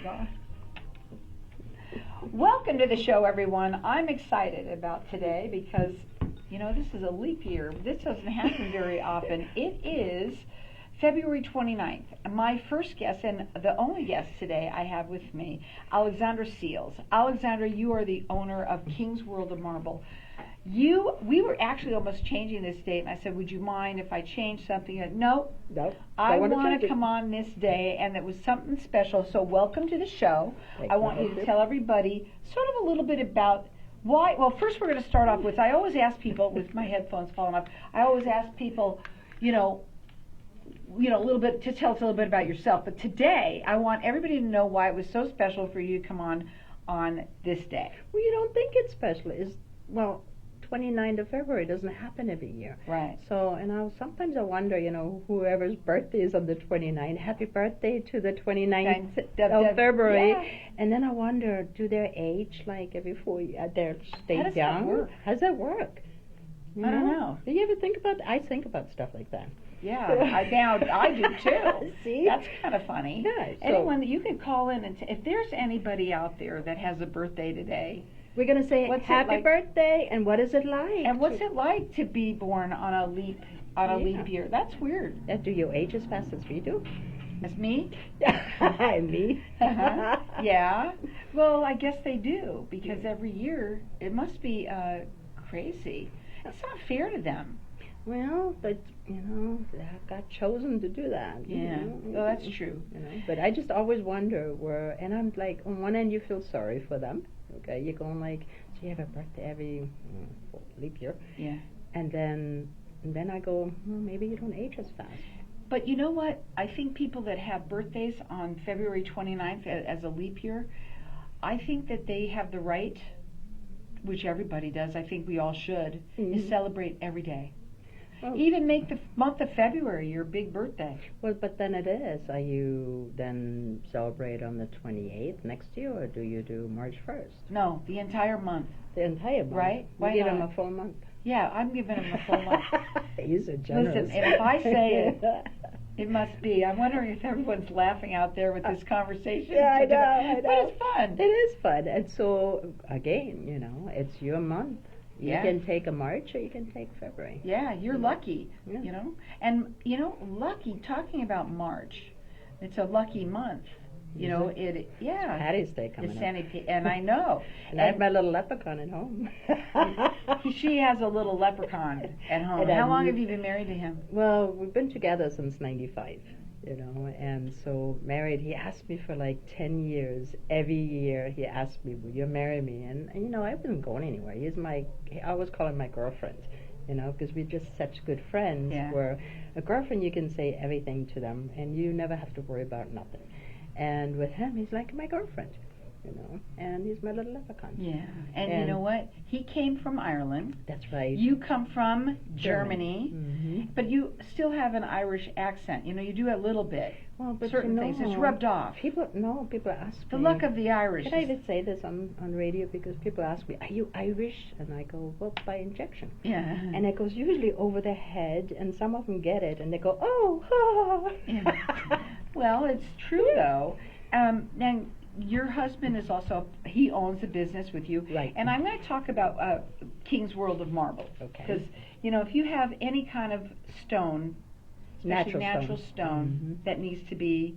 God. Welcome to the show, everyone. I'm excited about today because, this is a leap year. This doesn't happen very often. It is February 29th. My first guest and the only guest today I have with me, Alexandra Seals. Alexandra, you are the owner of King's World of Marble. We were actually almost changing this date, and I said, would you mind if I change something? No, I want to come on this day, and it was something special, so welcome to the show. I want you to tell everybody sort of a little bit about why. Well, first we're going to start off with, I always ask people, with my headphones falling off, I always ask people, a little bit, to tell us a little bit about yourself, but today I want everybody to know why it was so special for you to come on this day. Well, you don't think it's special. 29th of February doesn't happen every year. Right. So, sometimes I wonder, whoever's birthday is on the 29th, happy birthday to the 29th of February. Yeah. And then I wonder, do they age like every 4 years? They stay How does young? that work? How does that work? I don't know. Do you ever think about I think about stuff like that. Yeah, I do too. See? That's kind of funny. Yeah, so anyone that you can call in and if there's anybody out there that has a birthday today, we're going to say happy birthday, and what is it like? And what's it like to be born on a leap year? That's weird. Do you age as fast as we do? As me? Me? Uh-huh. Yeah. Well, I guess they do, because every year it must be crazy. It's not fair to them. Well, but they got chosen to do that. Yeah, well, that's true. But I just always wonder and I'm like, on one end you feel sorry for them. Okay, you're going like, so you have a birthday every leap year. Yeah. And then I go, well, maybe you don't age as fast. But you know what? I think people that have birthdays on February 29th as a leap year, I think that they have the right, which everybody does, I think we all should, is celebrate every day. Oh. Even make the month of February your big birthday. Well, but then it is. Are you then celebrate on the 28th next year, or do you do March 1st? No, the entire month. The entire month? Right? Why give him a full month? Yeah, I'm giving him a full month. He's a generous. Listen, if I say it, it must be. I'm wondering if everyone's laughing out there with this conversation. Yeah, I know. But it's fun. It is fun. And so, again, it's your month. You can take a March or you can take February. Yeah, you're lucky, And, lucky, talking about March, it's a lucky month. Patty's Day coming up. And I know. And I have my little leprechaun at home. She has a little leprechaun at home. How long have you been married to him? Well, we've been together since 95. And so married, he asked me for like 10 years. Every year he asked me, will you marry me? And I wasn't going anywhere. I always call him my girlfriend, because we're just such good friends. Yeah. Where a girlfriend, you can say everything to them and you never have to worry about nothing. And with him, he's like my girlfriend. And he's my little leprechaun. Yeah, and you know what? He came from Ireland. That's right. You come from Germany, but you still have an Irish accent. You do a little bit. Well, but certain things, it's rubbed off. People ask me. The luck of the Irish. Can I even say this on radio? Because people ask me, are you Irish? And I go, well, by injection. Yeah. And it goes usually over their head, and some of them get it, and they go, oh, yeah. Well, it's true, though. Now, your husband is also, he owns a business with you. Right. And I'm going to talk about King's World of Marble. Okay. Because, if you have any kind of stone, especially natural stone, that needs to be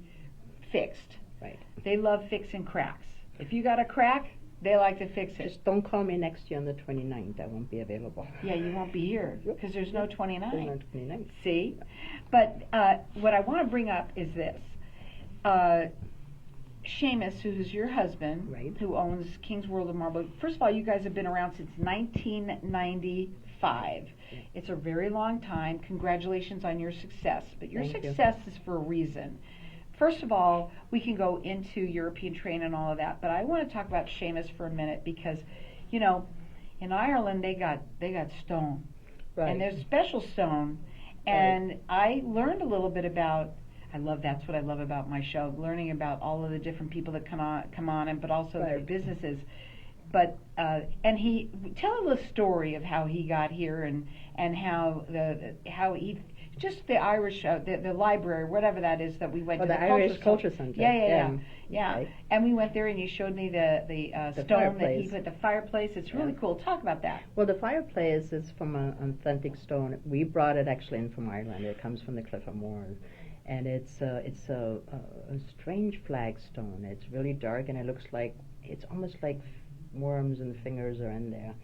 fixed. Right. They love fixing cracks. If you got a crack, they like to fix it. Just don't call me next year on the 29th. I won't be available. Yeah, you won't be here because there's no 29th. There's no 29th. See? But what I want to bring up is this. Seamus, who's your husband, who owns King's World of Marble. First of all, you guys have been around since 1995. It's a very long time. Congratulations on your success. But your success is for a reason. First of all, we can go into European trade and all of that, but I want to talk about Seamus for a minute because, in Ireland they got stone, and there's special stone, and I learned a little bit about. That's what I love about my show, learning about all of the different people that come on, but also their businesses. But and he tell a little story of how he got here and how he Just the Irish, the library, whatever that is that we went to. The Irish Culture Center. Yeah. Okay. And we went there, and you showed me the stone fireplace. that he put, the fireplace. It's really cool. Talk about that. Well, the fireplace is from an authentic stone. We brought it actually in from Ireland. It comes from the Cliff of Moher, and it's a strange flagstone. It's really dark, and it looks like it's almost like worms and fingers are in there.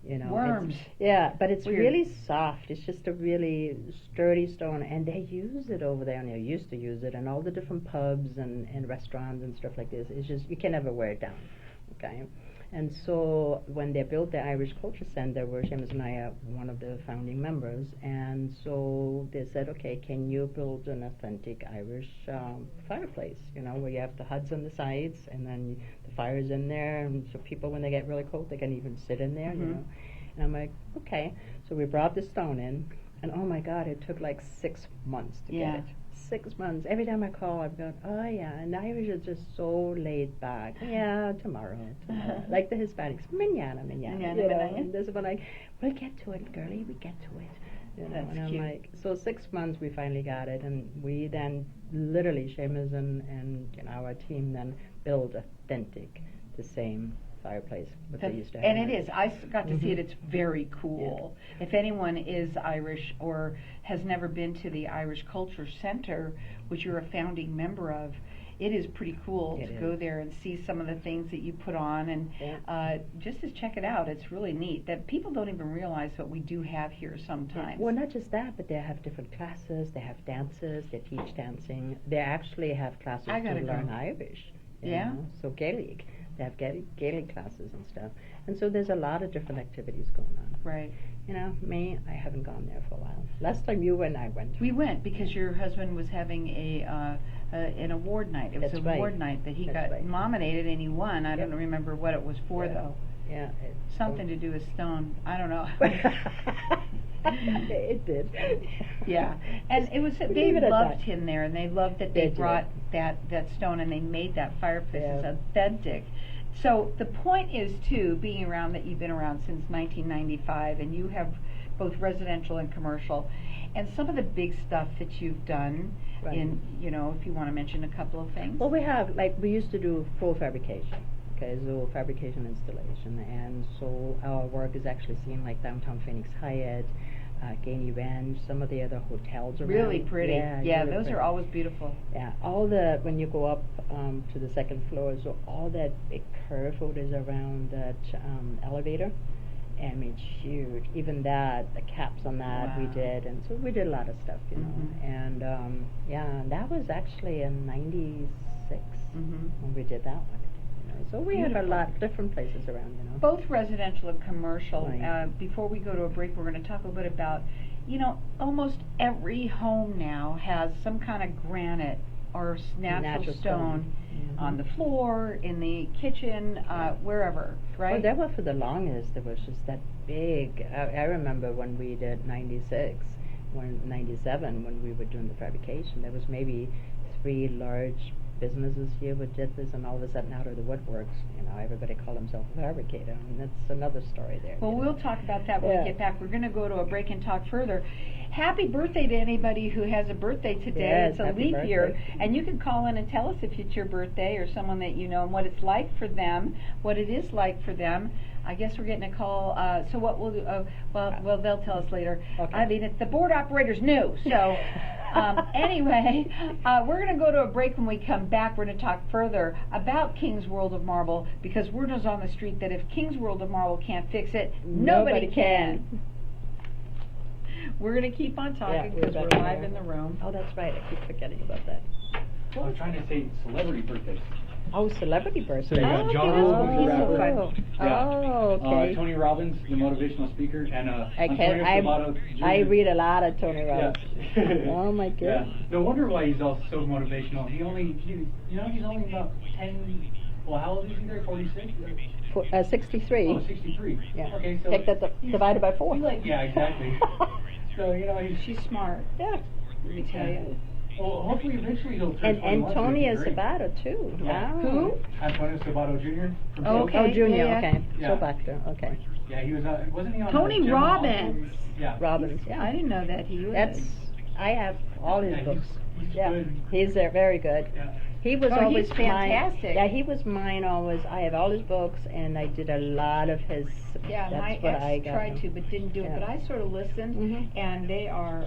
You know, worms. Yeah, but it's Weird. really soft. It's just a really sturdy stone, and they use it over there, and they used to use it in all the different pubs and restaurants and stuff like this. It's just, you can never wear it down, okay? And so when they built the Irish Culture Center, where Seamus and I are one of the founding members, and so they said, okay, can you build an authentic Irish fireplace, you know, where you have the hoods on the sides, and then the fire's in there, and so people, when they get really cold, they can even sit in there, you know. And I'm like, okay. So we brought the stone in, and oh my God, it took like 6 months to get it. 6 months. Every time I call, I'm going, oh yeah. And the Irish are just so laid back. Yeah, tomorrow. Like the Hispanics, mañana. You know, and this one, like, we'll get to it, girlie. We get to it. You know, and I'm cute. like, so 6 months we finally got it, and we then literally, Seamus and you know, our team then build authentic, the same fireplace what they used to have. And it is. I got to see it. It's very cool. Yeah. If anyone is Irish or has never been to the Irish Culture Center, which you're a founding member of, it is pretty cool to go there and see some of the things that you put on, and just to check it out. It's really neat that people don't even realize what we do have here sometimes. Well, not just that, but they have different classes. They have dances. They teach dancing. They actually have classes to learn Irish. You know? So Gaelic. They have Gaelic classes and stuff. And so there's a lot of different activities going on. Right. You know, me, I haven't gone there for a while. Last time you and I went. We went because your husband was having an award night. It was an award night that he got nominated and he won. I don't remember what it was for though. Yeah. Something to do with stone. I don't know. It did. Yeah. And it was, they loved him there, and they loved that they brought that stone and they made that fireplace. It's authentic. So the point is, too, being around, that you've been around since 1995, and you have both residential and commercial, and some of the big stuff that you've done in, you know, if you want to mention a couple of things. Well, we have, like, we used to do full fabrication. Okay, so fabrication installation, and so our work is actually seen like downtown Phoenix Hyatt, Gainey Ranch, some of the other hotels around. Really pretty. Yeah, really those pretty. are always beautiful. Yeah, all the, when you go up to the second floor, so all that big curve that is around that elevator, I mean, it's huge. Even that, the caps on that we did, and so we did a lot of stuff, you know. And and that was actually in '96 when we did that one. So we have a lot of different places around, you know. Both residential and commercial. Before we go to a break, we're going to talk a little bit about, you know, almost every home now has some kind of granite or natural stone on the floor, in the kitchen, wherever, right? Well, there was, for the longest, there was just that big, I remember when we did 96, 97, when we were doing the fabrication, there was maybe 3 large businesses here with did this, and all of a sudden out of the woodworks, you know, everybody called themselves a fabricator, and that's another story there. Well, we'll talk about that when we get back. We're going to go to a break and talk further. Happy birthday to anybody who has a birthday today. Yes, it's a leap year, and you can call in and tell us if it's your birthday or someone that you know and what it's like for them, what it is like for them. I guess we're getting a call. So what we'll do, well, they'll tell us later. Okay. I mean, it's the board operator's new, so anyway, we're going to go to a break. When we come back, we're going to talk further about King's World of Marble, because word is on the street that if King's World of Marble can't fix it, nobody can. We're going to keep on talking because we're live in the room. Oh, that's right. I keep forgetting about that. I was trying to say celebrity birthdays. Oh, celebrity birthday. So you got John Rule, who's a rapper. Oh, okay. Tony Robbins, the motivational speaker, and Antonio Sabato Jr. I read a lot of Tony Robbins. Yeah. Oh my goodness. Yeah. No wonder why he's all so motivational. He's only about 10. Well, how old is he there? 46? 63. Oh, 63. Yeah. Okay, so take that divided by 4. Yeah, exactly. So she's smart. Yeah. Let me tell you. Well, hopefully eventually he'll turn 21. And Antonio Sabato too. Yeah. Wow. Who? Antonio Sabato Jr. From Okay. Oh, Junior. Yeah. Okay. Yeah. Soap actor. Okay. Yeah, he was. Wasn't he on Tony General Robbins. Also? Yeah. Robbins. Yeah. I didn't know that he was. That's I have all his Yeah, books. he's Yeah, good. he's there, very good. Yeah. He was Oh, he's always fantastic. mine. Yeah, he was mine always. I have all his books, and I did a lot of his. Yeah, that's my what I ex got tried him. to, but didn't do it. Yeah. But I sort of listened, Mhm. and they are,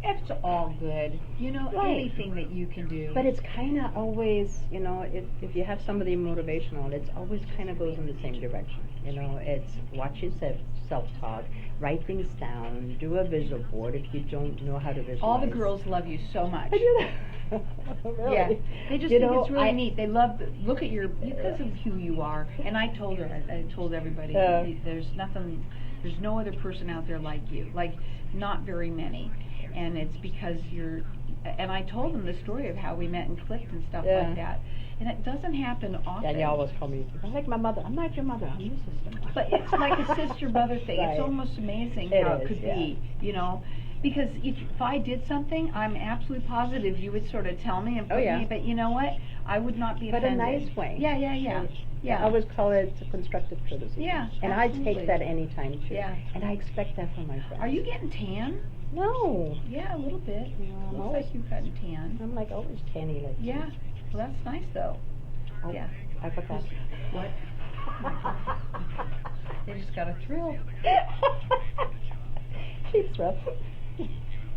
it's all good. You know, Right. anything that you can do. But it's kind of always, you know, if you have somebody motivational, it's always kind of goes in the same direction. You know, it's watch yourself, self-talk, write things down, do a visual board if you don't know how to visualize. All the girls love you so much. I do that. Really? Yeah, they just You think know, it's really I- neat. They love look at your because of who you are. And I told her, I told everybody, there's no other person out there like you. Like not very many, and it's because you're. And I told them the story of how we met and clicked and stuff Yeah. like that. And it doesn't happen often. Yeah, you always call me. I'm like my mother. I'm not your mother. I'm your sister. But it's like a sister-brother thing. Right. It's almost amazing It how is, it could yeah. be, you know. Because if I did something, I'm absolutely positive you would sort of tell me and put yeah. me, but you know what? I would not be But a offended. nice way. Yeah, yeah, yeah. Yeah. I always call it constructive courtesy. Yeah, And I absolutely. take that anytime too. Yeah. And I expect that from my friends. Are you getting tan? No. Yeah, a little bit. No, I'm Looks always- like you've gotten tan. I'm like always tanny like you. Yeah. Well, that's nice though. Oh, Yeah. I forgot. What? They just got a thrill. She's rough.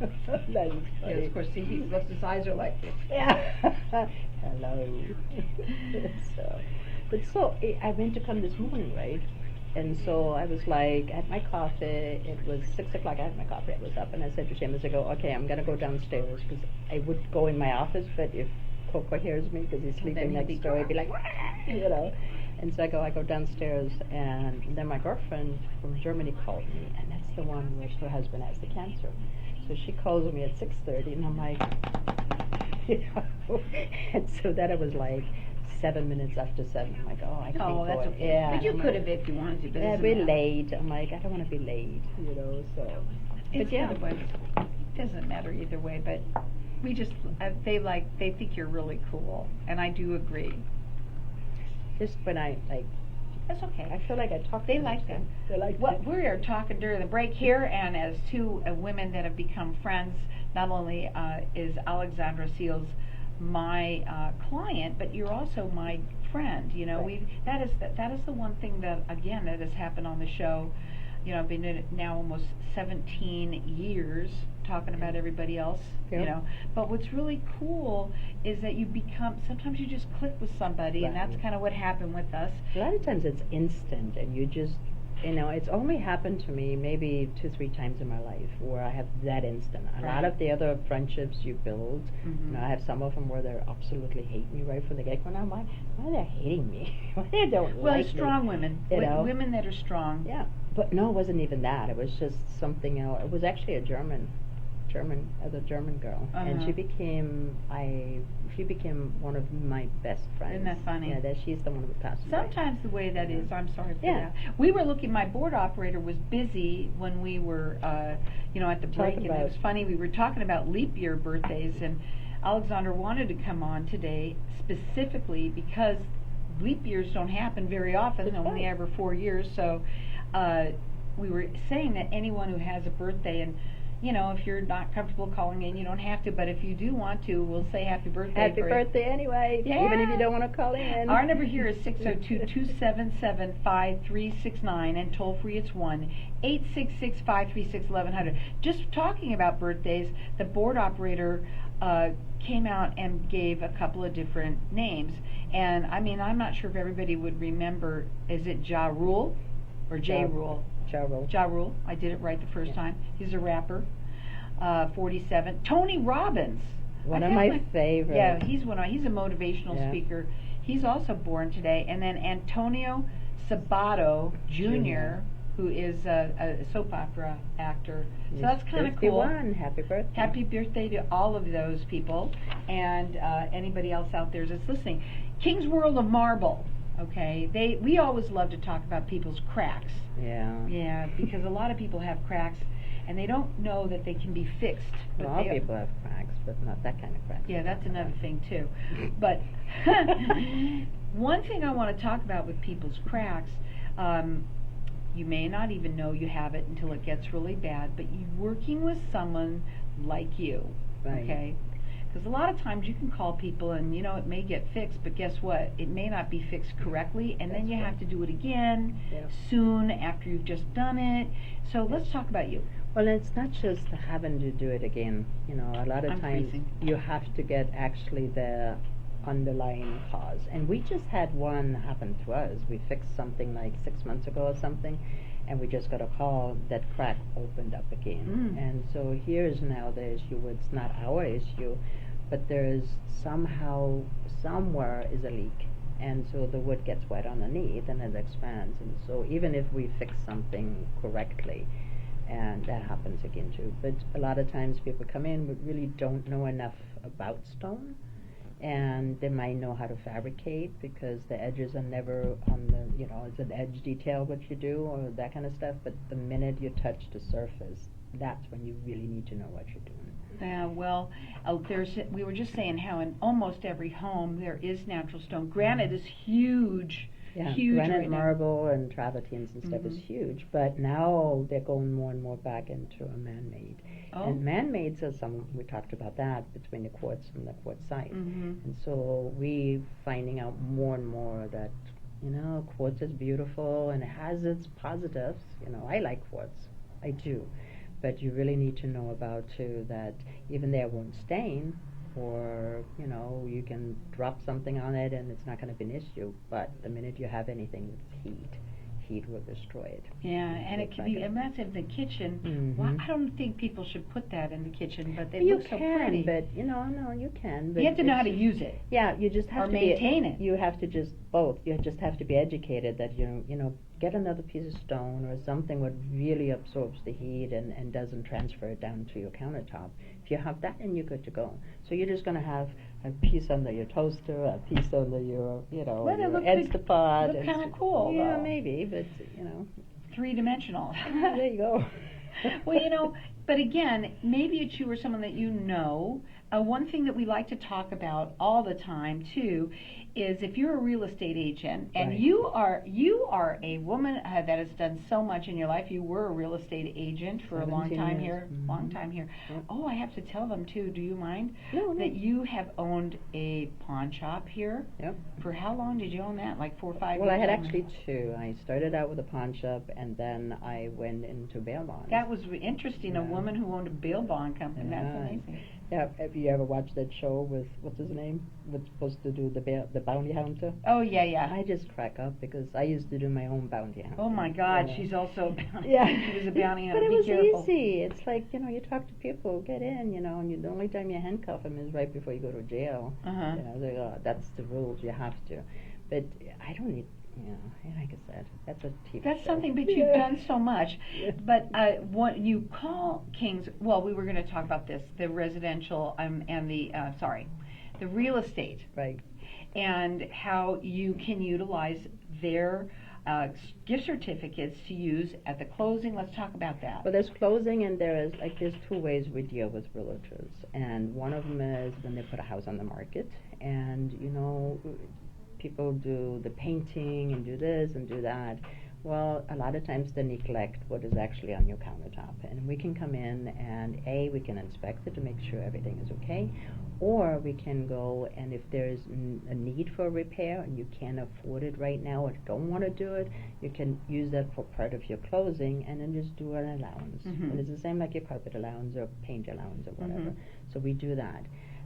That is Yes, funny. of course. See, he looks. His eyes are like this. Yeah. Hello. I went to come this morning, right? And so I was like, at my coffee, it was 6 o'clock, I had my coffee, I was up, and I said to Seamus, I go, okay, I'm going to go downstairs, because I would go in my office, but if Coco hears me, because he's Then sleeping he'd be next door, he'd be like, "Wah!" you know. And so I go downstairs, and then my girlfriend from Germany called me, and that's the one where her husband has the cancer. So she calls me at 6:30, and I'm like, you know, and so then it was like 7 minutes after 7. I'm like, oh, I can't Oh, go that's in. okay. Yeah, But you I'm could like, have if you wanted to. But it yeah, doesn't we're matter. late. I'm like, I don't want to be late, you know, so. It's But yeah. either way. It doesn't matter either way, but we just, they think you're really cool, and I do agree. Just when I, like, That's okay. I feel like I talk They too much like that. then. They like What that. we are talking during the break here, and as two women that have become friends, not only is Alexandra Seals my client, but you're also my friend. You know, Right. that is the one thing that again that has happened on the show. You know, I've been in it now almost 17 years talking about everybody else, you Yep. know. But what's really cool is that you become, sometimes you just click with somebody, and that's Right. kind of what happened with us. A lot of times it's instant, and you just, you know, it's only happened to me maybe 2-3 times in my life where I have that instant. A lot Right. of the other friendships you build, Mhm. you know, I have some of them where they absolutely hate me right from the get-go. And I'm like, why are they hating me? Why they don't Well, like strong me? women, You know? women that are strong. Yeah, but no, it wasn't even that. It was just something else. It was actually a German girl, and she became one of my best friends. Isn't that funny? Yeah, she's the one who passed away. Sometimes the way that is, I'm sorry for Yeah. that. We were looking, my board operator was busy when we were, you know, at the break, Talking and it about- was funny, we were talking about leap year birthdays, and Alexandra wanted to come on today specifically because leap years don't happen very often, That's only right. every 4 years, so we were saying that anyone who has a birthday, and you know, if you're not comfortable calling in, you don't have to, but if you do want to, we'll say happy birthday. Happy for birthday anyway, even if you don't want to call in. Our number here is 602-277-5369, and toll free it's 1-866-536-1100. Just talking about birthdays, the board operator came out and gave a couple of different names, and I mean, I'm not sure if everybody would remember, is it Ja Rule or J Rule? Charles. Ja Rule, I did it right the first Yeah. time. He's a rapper, 47. Tony Robbins. One I of feel my like- favorites. Yeah, he's he's a motivational Yeah. speaker. He's also born today. And then Antonio Sabato Jr., who is a soap opera actor. So that's kind of cool. 51. Happy birthday. Happy birthday to all of those people, and anybody else out there that's listening. King's World of Marble. Okay, we always love to talk about people's cracks. Yeah. Yeah, because a lot of people have cracks, and they don't know that they can be fixed. But Well, all they- people have cracks, but not that kind of cracks. Yeah, that's another thing too. But one thing I want to talk about with people's cracks, You may not even know you have it until it gets really bad, but you working with someone like you, Right. okay? Because a lot of times you can call people and it may get fixed, but guess what? It may not be fixed correctly, and then That's you right. have to do it again Yeah. soon after you've just done it. So let's talk about you. Well, it's not just having to do it again. A lot of I'm times freezing. you have to get actually the underlying cause. And we just had one happen to us. We fixed something like 6 months ago or something, and we just got a call that crack opened up again. And so here's now the issue. It's not our issue, but there's somehow, somewhere is a leak. And so the wood gets wet underneath and it expands. And so even if we fix something correctly, and that happens again too. But a lot of times people come in but really don't know enough about stone, and they might know how to fabricate because the edges are never on the, it's an edge detail what you do or that kind of stuff, but the minute you touch the surface, that's when you really need to know what you're doing. Well, we were just saying how in almost every home there is natural stone. Granite is huge. Yeah, huge granite, right now. marble, and travertines and stuff is huge, but now they're going more and more back into a man-made. Oh. And man-mades are we talked about that, between the quartz and the quartzite. And so we finding out more and more that, quartz is beautiful and it has its positives. I like quartz, I do. But you really need to know about too that even though it won't stain, or you can drop something on it and it's not going to be an issue, but the minute you have anything with heat will destroy it. Yeah, and it can be, and that's in the kitchen. Well, I don't think people should put that in the kitchen, but they look so pretty. But no, you can. But you have to know how to use it. Yeah, you just have or to maintain it. You have to just both. You just have to be educated that get another piece of stone or something that really absorbs the heat and doesn't transfer it down to your countertop. If you have that, then you're good to go. So you're just going to have a piece under your toaster, a piece under your, your Instapot. Look kind of cool. Yeah, though. maybe, but 3-dimensional. There you go. Well, but again, maybe it's you or someone that you know. One thing that we like to talk about all the time too is if you're a real estate agent and Right. you are a woman that has done so much in your life. You were a real estate agent for a long 17 time years. here. Long time here. Yep. Oh, I have to tell them too. Do you mind? No. That you have owned a pawn shop here? Yep. For how long did you own that? Like 4 or 5 years? Well, I had actually two. I started out with a pawn shop, and then I went into bail bonds. That was interesting. A Yeah. woman who owned a bail bond company. That's Yeah. amazing. Yeah, have you ever watched that show with, what's his name? What's supposed to do the bounty hunter? Oh, yeah. I just crack up because I used to do my own bounty hunter. Oh my God, she's also a bounty. Yeah. She was a bounty hunter. But it Be was careful. easy. It's like, you talk to people, get in, and the only time you handcuff them is right before you go to jail. That's the rules, you have to. But I don't need, like I said, that's a TV That's show. something, but you've done so much. Yeah. But what you call Kings, well, we were going to talk about this, the residential and the real estate. Right. And how you can utilize their gift certificates to use at the closing. Let's talk about that. Well, there's closing, and there's two ways we deal with realtors. And one of them is when they put a house on the market, and people do the painting and do this and do that. Well, a lot of times they neglect what is actually on your countertop, and we can come in and we can inspect it to make sure everything is okay, or we can go, and if there's a need for a repair and you can't afford it right now or don't want to do it, you can use that for part of your closing and then just do an allowance. And it's the same like your carpet allowance or paint allowance or whatever. So we do that.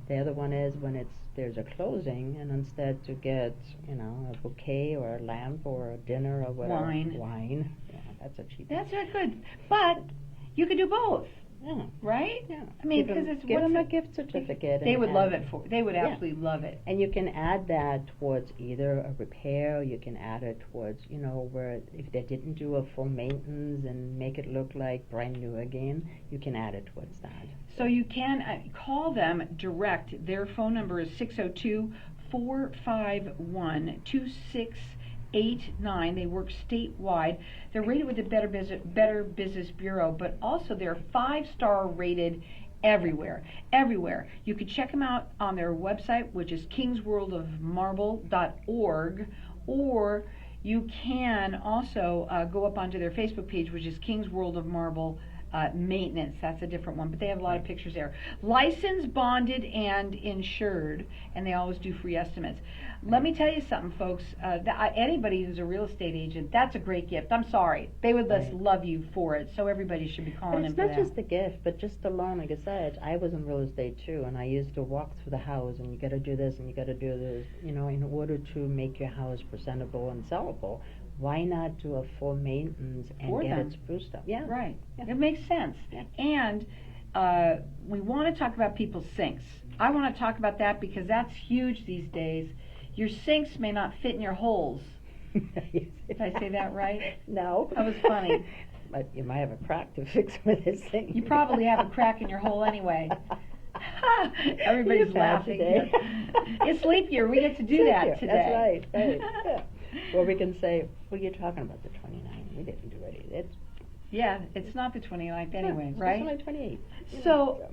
The other one is when there's a closing, and instead to get a bouquet or a lamp or a dinner or whatever. Wine. Yeah, that's a cheap. That's not good. But you could do both. Yeah. Right? Yeah. I mean, because it's give them a gift certificate. They would love it. They would Yeah. absolutely love it. And you can add that towards either a repair, or you can add it towards, where if they didn't do a full maintenance and make it look like brand new again, you can add it towards that. So you can call them direct. Their phone number is 602-451-2689. They work statewide. They're rated with the Better Business Bureau, but also they're 5-star rated everywhere. You can check them out on their website, which is kingsworldofmarble.org, or you can also go up onto their Facebook page, which is King's World of Marble Maintenance. That's a different one, but they have a lot of pictures there. Licensed, bonded, and insured, and they always do free estimates. Let me tell you something, folks. Anybody who's a real estate agent, that's a great gift. I'm sorry. They would just love you for it, so everybody should be calling in for that. It's not just a gift, but just alone, like I said, I was in real estate too, and I used to walk through the house, and you got to do this, and you got to do this, you know, in order to make your house presentable and sellable. Why not do a full maintenance and get it spruced up? Yeah. Right. Yeah. It makes sense. Yeah. And we want to talk about people's sinks. I want to talk about that because that's huge these days. Your sinks may not fit in your holes. Did I say that right? No. That was funny. But you might have a crack to fix with this thing. You probably have a crack in your hole anyway. Everybody's laughing. It's leap year. We get to do that today. That's right. Yeah. Or we can say, well, you're talking about the 29th. We didn't do it. It's not the 29th anyway, Yeah, right? It's only 28. So,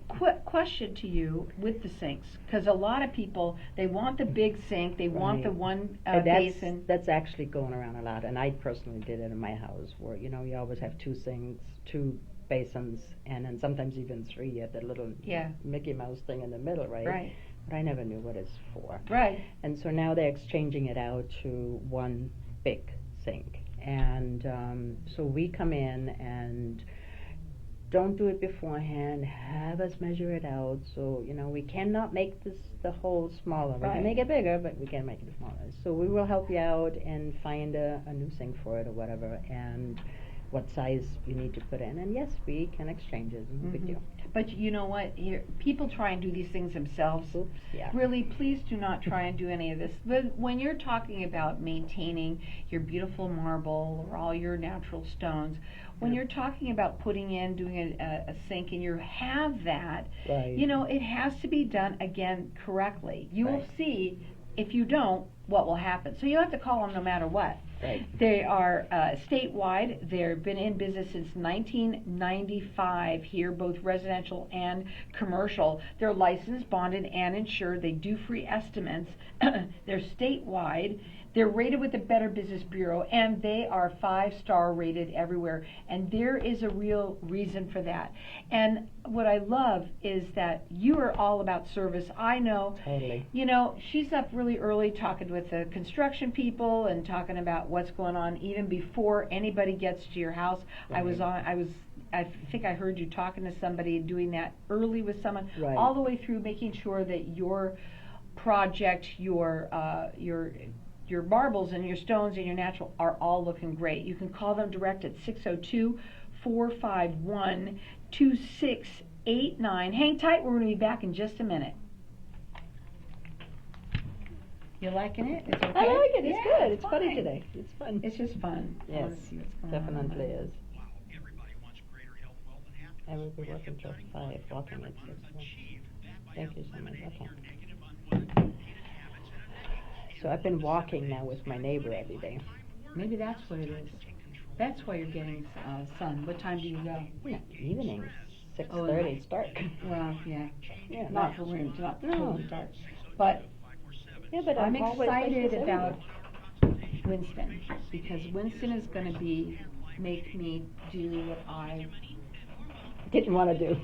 question to you with the sinks, because a lot of people, they want the big sink, they want the one basin. That's actually going around a lot, and I personally did it in my house, where, you know, you always have two sinks, two basins, and then sometimes even three. You have that little Mickey Mouse thing in the middle, right? Right. But I never knew what it's for. Right. And so now they're exchanging it out to one big sink. And so we come in and don't do it beforehand, have us measure it out. So, you know, we cannot make the hole smaller. We can make it bigger, but we can't make it smaller. So we will help you out and find a new sink for it or whatever, and what size you need to put in. And yes, we can exchange it. No big deal. But you know what? People try and do these things themselves. Oops, yeah. Really, please do not try and do any of this. When you're talking about maintaining your beautiful marble or all your natural stones, when you're talking about doing a sink and you have that, you know, it has to be done, again, correctly. You will see, if you don't, what will happen. So you have to call them no matter what. Right. They are statewide. They've been in business since 1995 here, both residential and commercial. They're licensed, bonded, and insured. They do free estimates. They're statewide. They're rated with the Better Business Bureau, and they are 5-star rated everywhere. And there is a real reason for that. And what I love is that you are all about service. I know. Totally. You know, she's up really early talking with the construction people and talking about what's going on even before anybody gets to your house. I think I heard you talking to somebody, doing that early with someone, all the way through making sure that your project, your marbles and your stones and your natural are all looking great. You can call them direct at 602-451-2689. Hang tight, we're going to be back in just a minute. You liking it? It's okay? I like it. It's good. It's fine. funny today. It's fun. It's just fun. Yes, I want to see what's going definitely on. is. I will be working till 5, walking at 6. Thank you so much. Okay. So I've been walking now with my neighbor every day. Maybe that's what it is. That's why you're getting sun. What time do you go? Evenings, 6:30. It's dark. Well, yeah. Not for rooms, not No. totally dark. But I'm excited about Winston, because Winston is going to make me do what I didn't want to do.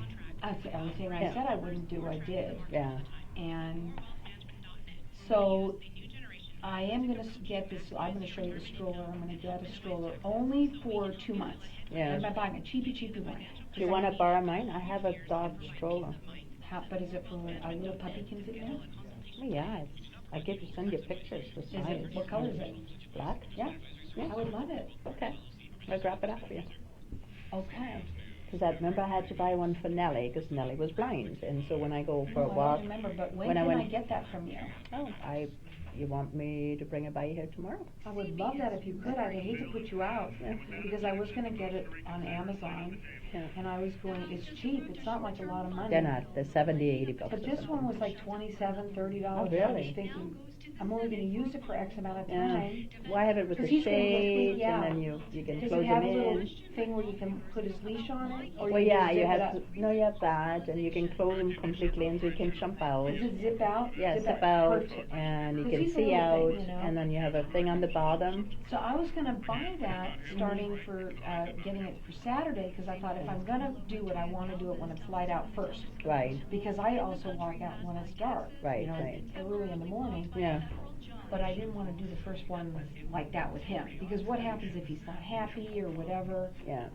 I said I wouldn't do, I did. Yeah. And so I am going to get this, I'm going to show you the stroller. I'm going to get a stroller only for 2 months. Yeah. I'm buying a cheapy one. Do you want to borrow mine? I have a dog stroller. But is it for a little puppy can fit in there? Oh, yeah. I send you pictures. The size. What color is it? Black? Yeah. I would love it. Okay. I'll drop it off for you. Okay. Because I remember I had to buy one for Nellie, because Nellie was blind. And so when I go for a walk... I don't remember, but when can I get that from you? Oh, you want me to bring it by here tomorrow? I would love that if you could. I'd hate to put you out, because I was going to get it on Amazon, Yeah. And I was going, it's cheap, it's not like a lot of money. They're not. They're 70, 80 bucks. But or this something. one was like $27, $30. Oh, I was really? thinking, I'm only going to use it for X amount of Yeah. time. Well, I have it with the 'Cause he's gonna get shades, yeah. and then you can Does close it have them a little in. thing where you can put his leash on it? Or Well, you yeah, just you zip it have up? no, you have that, and you can close them completely, and so you can jump out. Does it zip out? Yeah, zip out, Perfect. and you 'Cause can he's a see little out, thing, you know? and then you have a thing on the bottom. So I was going to buy that starting for getting it for Saturday because I thought if I'm going to do it, I want to do it when it's light out first. Right. Because I also walk out when it's dark. Right, you know, right. early in the morning. Yeah. But I didn't want to do the first one like that with him because what happens if he's not happy or whatever? Yeah.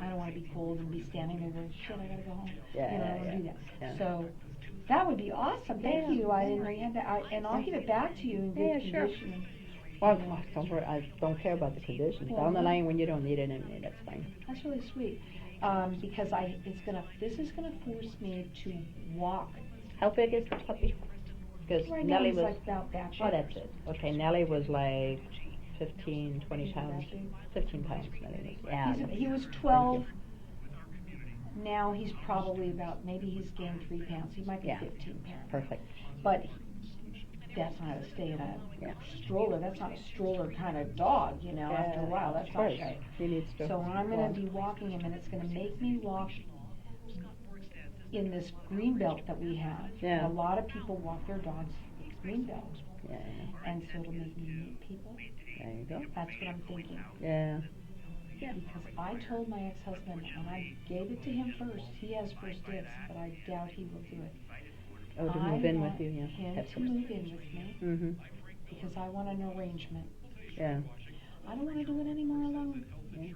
I don't want to be cold and be standing there going, shit, I gotta go home. Yeah, you know, I yeah, don't want to do yeah, that. yeah. So that would be awesome. Thank Yeah. you. I didn't know you had that. And I'll give it back to you in good Yeah, sure. condition. Well, I don't care about the condition. Well, Down the no. line when you don't need it anyway, that's fine. That's really sweet. Because this is gonna force me to walk. How big is the puppy? Because Right now Nellie he's was. like about that Oh, big. that's it. Okay, Nellie was like 15, 20 pounds. 15 pounds, Nellie was. Yeah. He was 12. Now he's probably about, maybe he's gained 3 pounds. He might be Yeah. 15 pounds. Perfect. But that's not to stay in a Yeah. stroller. That's not a stroller kind of dog, you know, after a while. That's of not course. right. He needs to. So I'm going walk. to be walking him, and it's going to make me walk in this green belt that we have. Yeah. A lot of people walk their dogs with green belts. Yeah. And so it'll make me meet people. There you go. That's what I'm thinking. Yeah. Because I told my ex-husband, and I gave it to him first. He has first dibs, but I doubt he will do it. Oh, to I move in want with you, yeah. him That's to move in with me Mhm. because I want an arrangement. Yeah. I don't want to do it anymore alone. Yeah.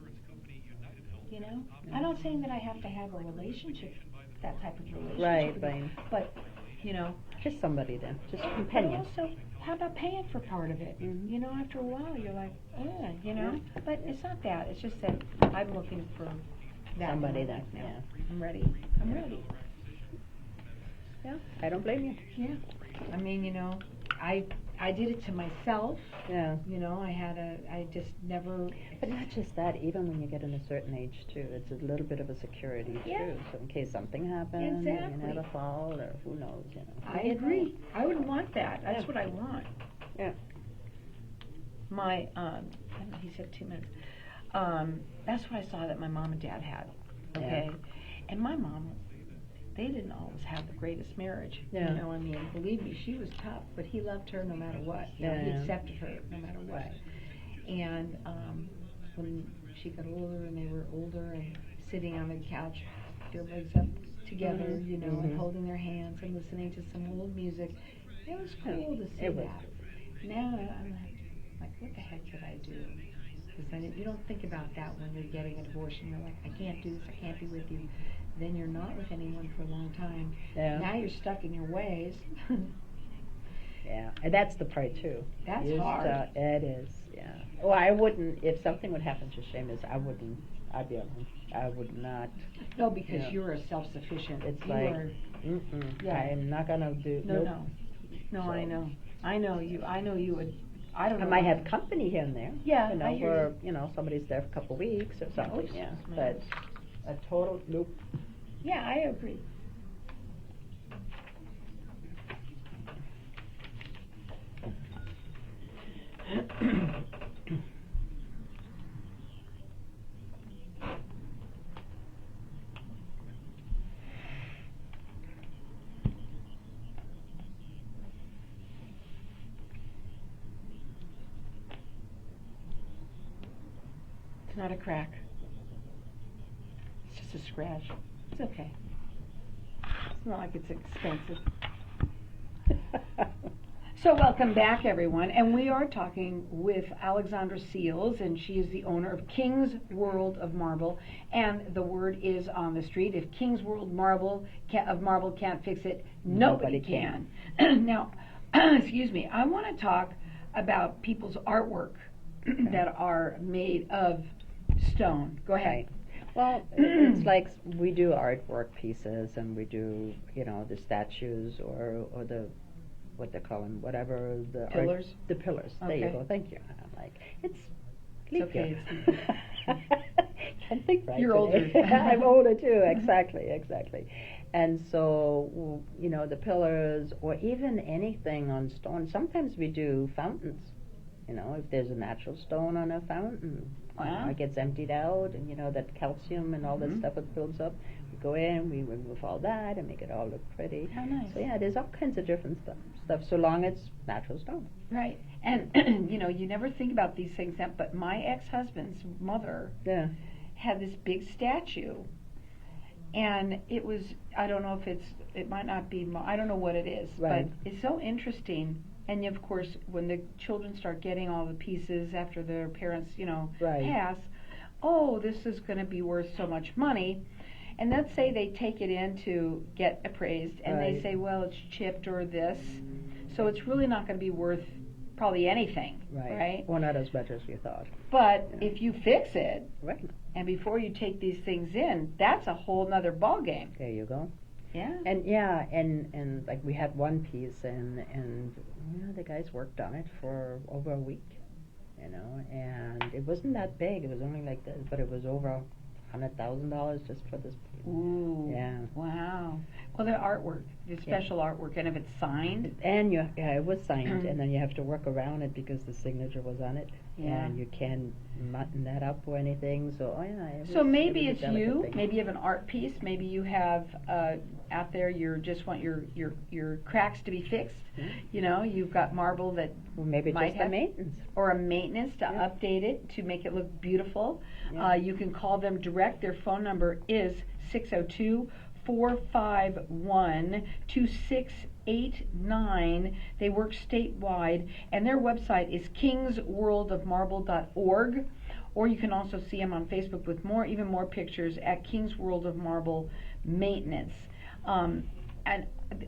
You know, I'm not saying that I have to have a relationship, that type of relationship. Right, with right. him, but you know, Just somebody then. Just a but companion. also, how about paying for part of it? Mhm. You know, after a while, you're like, you know. But it's not that. It's just that I'm looking for that in Somebody my that, life now. yeah. I'm ready. I'm ready. Yeah. I don't blame you. Yeah. I mean, you know, I did it to myself. Yeah. You know, I just never. But not just that, even when you get in a certain age too, it's a little bit of a security Yeah. too. So in case something happens, Exactly. you never fall, or who knows, you know. I agree. I would want that. That's what I want. Yeah. My he said 2 minutes. That's what I saw that my mom and dad had. Okay. And my mom, they didn't always have the greatest marriage. Yeah. You know, I mean, believe me, she was tough, but he loved her no matter what. You know, he Yeah. accepted her no matter what. And when she got older and they were older and sitting on the couch, their legs up together, you know, and holding their hands and listening to some old music, it was cool to see It was. that. Now I'm like, what the heck did I do? Because you don't think about that when you're getting a divorce and you're like, I can't do this, I can't be with you. Then you're not with anyone for a long time. Yeah. Now you're stuck in your ways. Yeah, and that's the part too. That's Is, hard. It is, yeah. Well, I wouldn't, if something would happen to Seamus, I'd be alone. I would not. No, because Yeah. you're a self-sufficient. It's you like, are, yeah. I'm not gonna do, no, nope. no. No, So- I know. I know you would, I don't I know. might have company here and there. Yeah, You know, I hear where, you know, somebody's there for a couple of weeks or something, Oops, yeah. man. But a total, nope. Yeah, I agree. It's not a crack. It's just a scratch. It's okay. It's not like it's expensive. So welcome back, everyone, and we are talking with Alexandra Seals, and she is the owner of King's World of Marble, and the word is on the street. If King's World Marble can't fix it, nobody can. Now, excuse me, I want to talk about people's artwork that are made of stone. Go ahead. Right. Well, it's like we do artwork pieces, and we do, you know, the statues or the, what they call them, whatever the Pillars? the pillars. There you Okay. go. Thank you. I'm like, it's It's okay. leap year. Can't think right. You're today. older. I'm older too. Exactly. And so, the pillars or even anything on stone. Sometimes we do fountains. If there's a natural stone on a fountain, Wow. it gets emptied out, and that calcium and all that stuff it builds up. We go in, we remove all that, and make it all look pretty. How nice. So yeah, there's all kinds of different stuff, so long it's natural stone. Right. And you never think about these things, but my ex-husband's mother had this big statue, and it was, I don't know if it might not be, I don't know what it is, right. But it's so interesting. And of course, when the children start getting all the pieces after their parents, right. pass, oh, this is going to be worth so much money. And let's say they take it in to get appraised, and right. they say, well, it's chipped or this, so it's really not going to be worth probably anything, right? Well, not as much as you thought. But if you fix it, right. and before you take these things in, that's a whole nother ball game. There you go. Yeah. And like we had one piece, and the guys worked on it for over a week, and it wasn't that big. It was only like this, but it was over $100,000 just for this piece. Ooh. Yeah. Wow. Well, the artwork, the special artwork, and if it's signed. And it was signed, and then you have to work around it because the signature was on it. Yeah. And you can't mutton that up or anything. So So maybe it's you. Thing. Maybe you have an art piece. Maybe you have out there. You just want your cracks to be fixed. Mm-hmm. You've got marble that maybe might just have a maintenance or a maintenance to update it to make it look beautiful. Yeah. You can call them direct. Their phone number is 602-451-2689. They work statewide, and their website is kingsworldofmarble.org, or you can also see them on Facebook with even more pictures at King's World of Marble Maintenance. And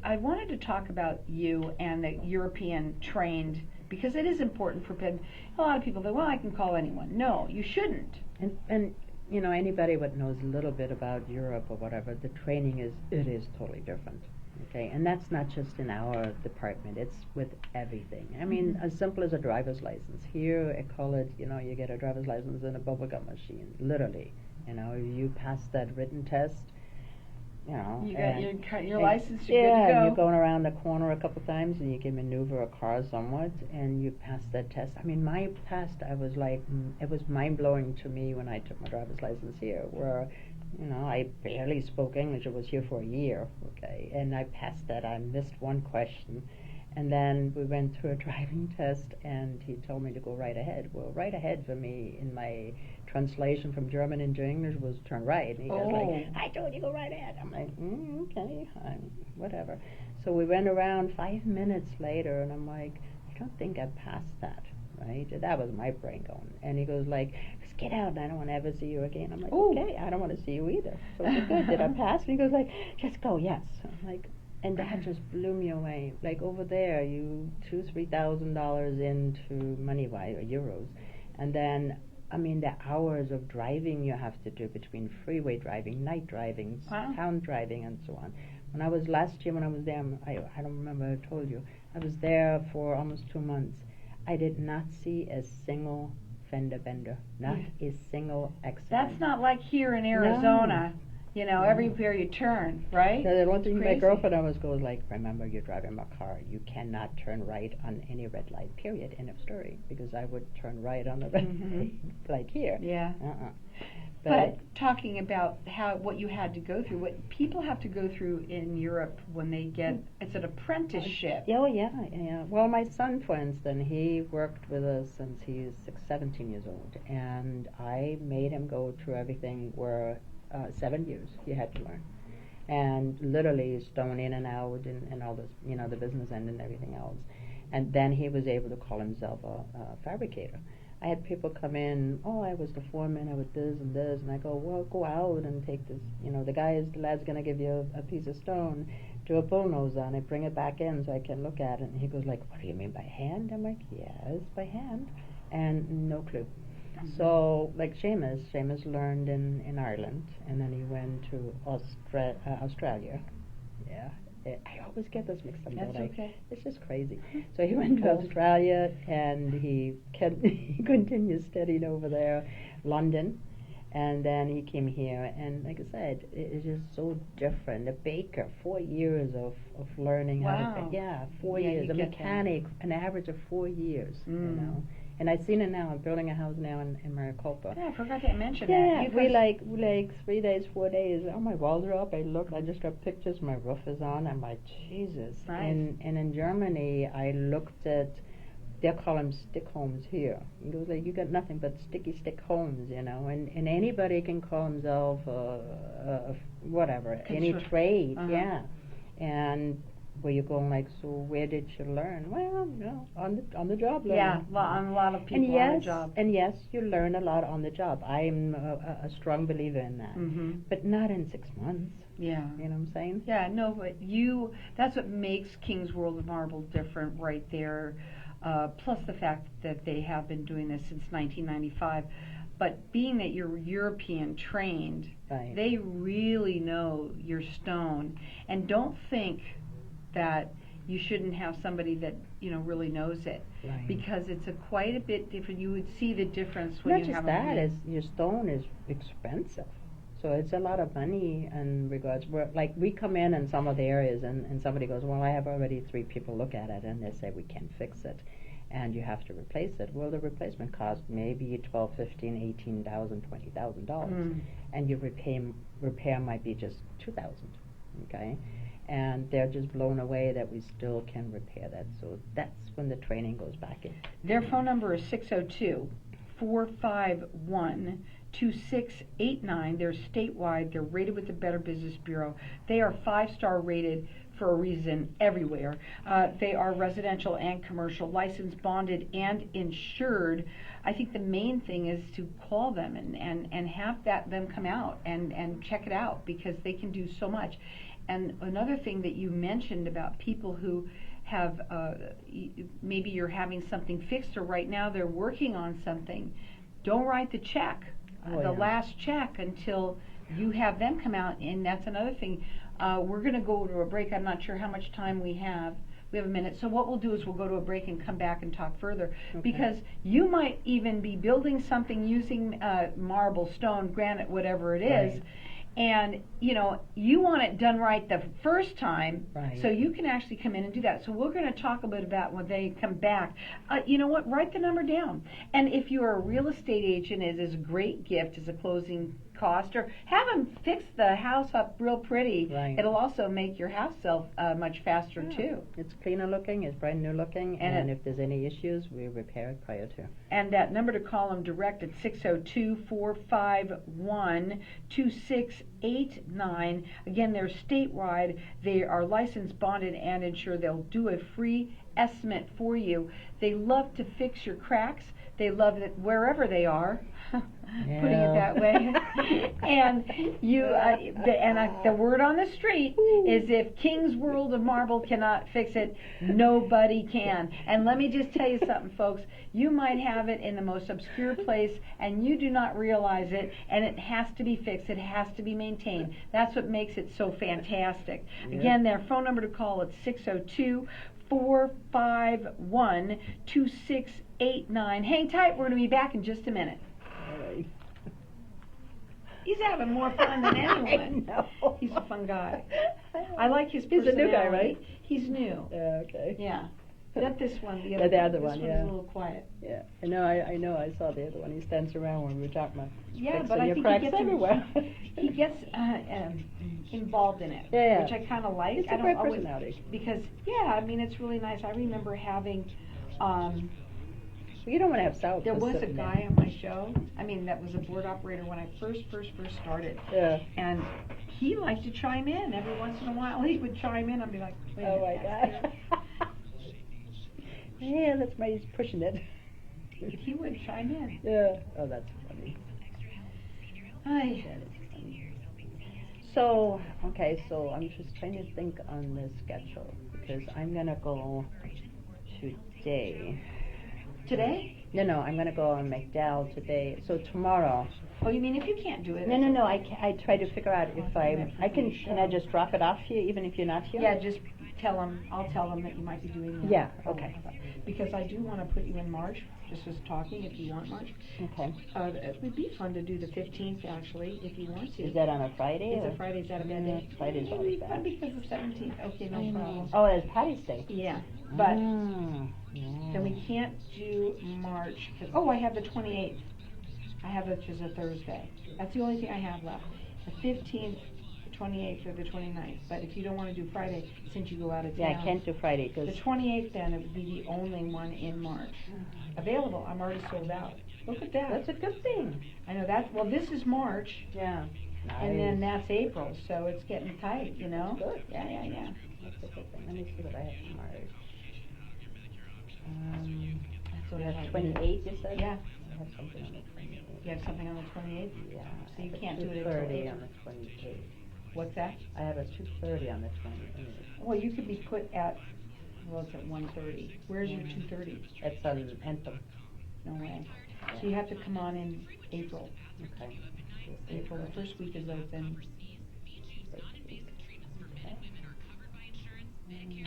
I wanted to talk about you and the European trained, because it is important for a lot of people that, well, I can call anyone. No, you shouldn't. And anybody that knows a little bit about Europe or whatever, the training is totally different. Okay, and that's not just in our department, it's with everything. I mean, as simple as a driver's license. Here at college, you get a driver's license in a bubblegum machine, literally. You pass that written test, you got your license, you're good to go. And you're going around the corner a couple times, and you can maneuver a car somewhat, and you pass that test. I mean, my test, I was like, it was mind-blowing to me when I took my driver's license here, where, I barely spoke English. I was here for a year, okay, and I passed that. I missed one question, and then we went through a driving test, and he told me to go right ahead. Well, right ahead for me in my translation from German into English was turn right. And he goes like, I told you go right ahead. I'm like, okay, whatever. So we went around 5 minutes later, and I'm like, I don't think I passed that, right? That was my brain going. And he goes like, just get out, and I don't want to ever see you again. I'm like, okay, I don't want to see you either. So we're good. Did I pass? And he goes like, just go, yes. I'm like, and that just blew me away. Like over there, you $2,000-3,000 into money-wise, or euros, and then I mean, the hours of driving you have to do between freeway driving, night driving, town driving, and so on. When I was last year, when I was there, I don't remember, I told you, I was there for almost 2 months. I did not see a single fender bender, not a single accident. That's not like here in Arizona. Everywhere you turn, right? So the one thing my girlfriend always goes like, remember, you're driving my car. You cannot turn right on any red light, period, end of story. Because I would turn right on the red light here. Yeah. But talking about what you had to go through, what people have to go through in Europe when they get, it's an apprenticeship. Oh, yeah. Well, my son, for instance, he worked with us since he's 17 years old. And I made him go through everything where 7 years he had to learn, and literally stone in and out and all this, the business end and everything else. And then he was able to call himself a fabricator. I had people come in, I was the foreman, I was this and this, and I go, well, go out and take this, the lad's going to give you a piece of stone, do a bullnose on it, bring it back in so I can look at it. And he goes like, what do you mean by hand? I'm like, yes, by hand. And no clue. So, like Seamus learned in Ireland, and then he went to Australia. Yeah, I always get this mixed up. That's okay. It's just crazy. So he went to Australia, and he continued studying over there. London, And then he came here, and like I said, it's just so different. A baker, 4 years of learning how to Wow. bake. Yeah, 4 Yeah, years. you A get that. mechanic, an average of 4 years, you know. And I've seen it now. I'm building a house now in Maricopa. Yeah, I forgot to mention Yeah, that. we like 3 days, 4 days. Oh, my walls are up. I just got pictures. My roof is on. I'm like, Jesus. Nice. And in Germany, I looked at, they call them stick homes here. It goes like, you got nothing but sticky stick homes, you know. And anybody can call himself whatever, any trade, yeah. And where you're going like, so where did you learn? Well, you know, on the job learning. Yeah, on a lot of people And yes, on the job. and yes, you learn a lot on the job. I'm a strong believer in that. But not in 6 months. Yeah. You know what I'm saying? Yeah, no, but that's what makes King's World of Marble different right there. Plus the fact that they have been doing this since 1995. But being that you're European trained, Right. they really know your stone. And don't think that you shouldn't have somebody that, you know, really knows it. Right. Because it's quite a bit different. You would see the difference when Not you just have that, is your stone is expensive. So it's a lot of money in regards, like we come in some of the areas and somebody goes, well, I have already 3 people look at it and they say we can't fix it and you have to replace it. Well, the replacement cost maybe $12, $15, $18,000, $20,000 and your repair might be just $2,000, okay? And they're just blown away that we still can repair that. So that's when the training goes back in. Their phone number is 602-451-2689. They're statewide. They're rated with the Better Business Bureau. They are 5-star rated for a reason everywhere. They are residential and commercial, licensed, bonded, and insured. I think the main thing is to call them and have them come out and check it out because they can do so much. And another thing that you mentioned about people who have, maybe you're having something fixed or right now they're working on something, don't write the check, last check until you have them come out, and that's another thing. We're going to go to a break. I'm not sure how much time we have. We have a minute. So what we'll do is we'll go to a break and come back and talk further. Okay. Because you might even be building something using marble, stone, granite, whatever it is. Right. And, you know, you want it done right the first time, right. So you can actually come in and do that. So we're going to talk a bit about when they come back. You know what? Write the number down. And if you're a real estate agent, it is a great gift as a closing cost, or have them fix the house up real pretty. Right. It'll also make your house sell much faster, too. It's cleaner looking, it's brand new looking, and if there's any issues, we repair it prior to. And that number to call them direct at 602-451-2689. Again, they're statewide. They are licensed, bonded, and insured. They'll do a free estimate for you. They love to fix your cracks. They love it wherever they are. Putting it that way. And the word on the street is if King's World of Marble cannot fix it, nobody can. And let me just tell you something, folks. You might have it in the most obscure place and you do not realize it, and it has to be fixed. It has to be maintained. That's what makes it so fantastic. Yeah. Again, their phone number to call is 602-451-2689. Hang tight. We're going to be back in just a minute. Right. He's having more fun than anyone. I know. He's a fun guy. I like his personality. He's a new guy, right? He's new. Yeah, okay. Yeah. Not this one. The other one, This one's a little quiet. Yeah. I know. I saw the other one. He stands around when we were talking about. Yeah, but I think he gets involved in it, yeah. which I kind of like. It's a great personality. Because I mean, it's really nice. I remember having. You don't want to have sour. There was a guy on my show. I mean, that was a board operator when I first started. Yeah. And he liked to chime in every once in a while. He would chime in. I'd be like, wait a minute. Oh my God. Yeah, that's why he's pushing it. He would chime in. Yeah. Oh, that's funny. Hi. So, okay, so I'm just trying to think on the schedule because I'm gonna go today. Today? No, I'm gonna go on McDowell today. So tomorrow. Oh, you mean if you can't do it? No. I try to figure out if I can I just drop it off here even if you're not here? Yeah, just I'll tell them that you might be doing that. Yeah, okay. Because I do want to put you in March, just as talking, if you want March. Okay. It would be fun to do the 15th, actually, if you want to. Is that on a Friday? It's a Friday, is that a bad day? Friday's It would always be fun bad. because the 17th, okay, no problem. Oh, it's Patty's Day. Yeah, but Yeah. then we can't do March, I have the 28th. I have it, which is a Thursday. That's the only thing I have left. The 15th, the 28th, or the 29th. But if you don't want to do Friday, since you go out of town. Yeah, I can't do Friday because. The 28th, then, it would be the only one in March. Available. I'm already sold out. Look at that. That's a good thing. I know that. Well, this is March. Yeah. Nice. And then that's April, so it's getting tight, you know? Good. Yeah. That's a good thing. Let me see what I have for March. That's what You I have have. 28, you said? Yeah. I have something on the 28th. You have something on the 28th? Yeah. So you I have can't a do it until 2:30 April. on the 28th. What's that? I have a 2:30 on the 28th. Well, you could be put at, it's at 1:30. Where's your 2:30? It's on Anthem. No way. So you have to come on in April. Okay. April, the first week is open.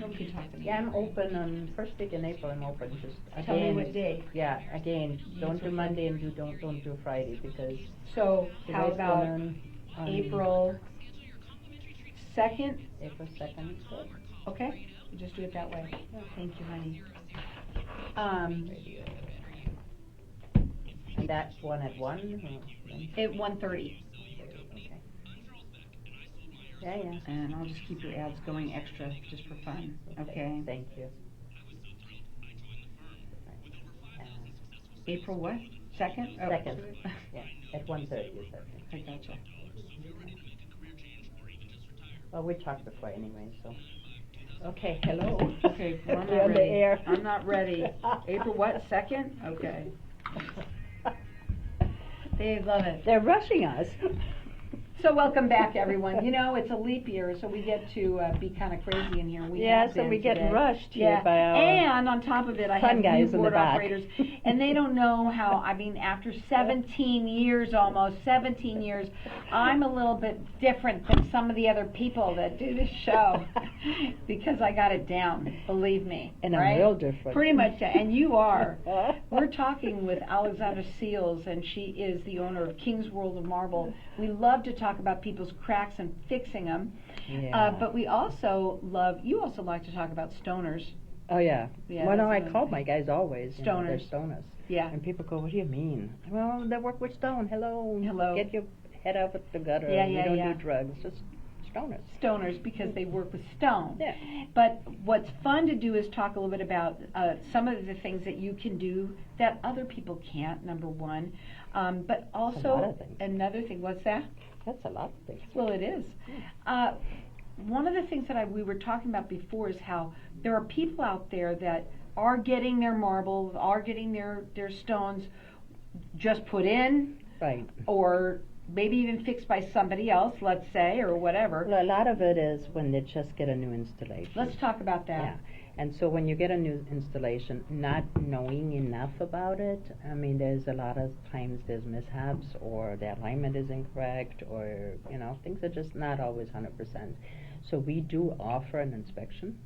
Nobody can talk to me. Yeah, I'm open on first week in April. I'm open. Just again. Tell me what day. Yeah, again, don't do Monday and don't do Friday because. So how today's about on April 2nd? April 2nd is good. Okay, we'll just do it that way. Thank you, honey. And that's one at 1? At 1:30. Okay. Yeah. And I'll just keep your ads going extra, just for fun, okay? Thank you. April what? 2nd? Oh. 2nd. Yeah, at 1:30 you said. I gotcha. Well, we talked before anyway, so. Okay, hello. Okay, well, I'm You're not on the ready. air. I'm not ready. April what, 2nd? Okay. They love it. They're rushing us. So welcome back, everyone. You know, it's a leap year, so we get to be kind of crazy in here. We Yeah, have so been we get today. rushed here Yeah. by our And on top of it, I have fun guys new in the board back. operators, and they don't know how, after 17 years almost, 17 years, I'm a little bit different than some of the other people that do this show because I got it down, believe me. And right? I'm real different. Pretty much, and you are. We're talking with Alexandra Seals, and she is the owner of King's World of Marble. We love to talk about people's cracks and fixing them, but we also you also like to talk about stoners. Oh, yeah. Yeah, Well, no, that's I another call thing. my guys always. You know, they're Stoners. stoners. Yeah. And people go, what do you mean? Well, they work with stone. Hello. Hello. Get your head out of the gutter. Yeah, We yeah, don't yeah. do drugs. Just stoners. Stoners, because they work with stone. Yeah. But what's fun to do is talk a little bit about some of the things that you can do that other people can't, number one. But also, lot of things. another thing, what's that? That's a lot of things. Well, it is. One of the things that we were talking about before is how there are people out there that are getting their marbles, are getting their stones just put in, Right. or maybe even fixed by somebody else, let's say, or whatever. Well, a lot of it is when they just get a new installation. Let's talk about that. Yeah. And so when you get a new installation, not knowing enough about it, I mean, there's a lot of times there's mishaps or the alignment is incorrect or, things are just not always 100%. So we do offer an inspection,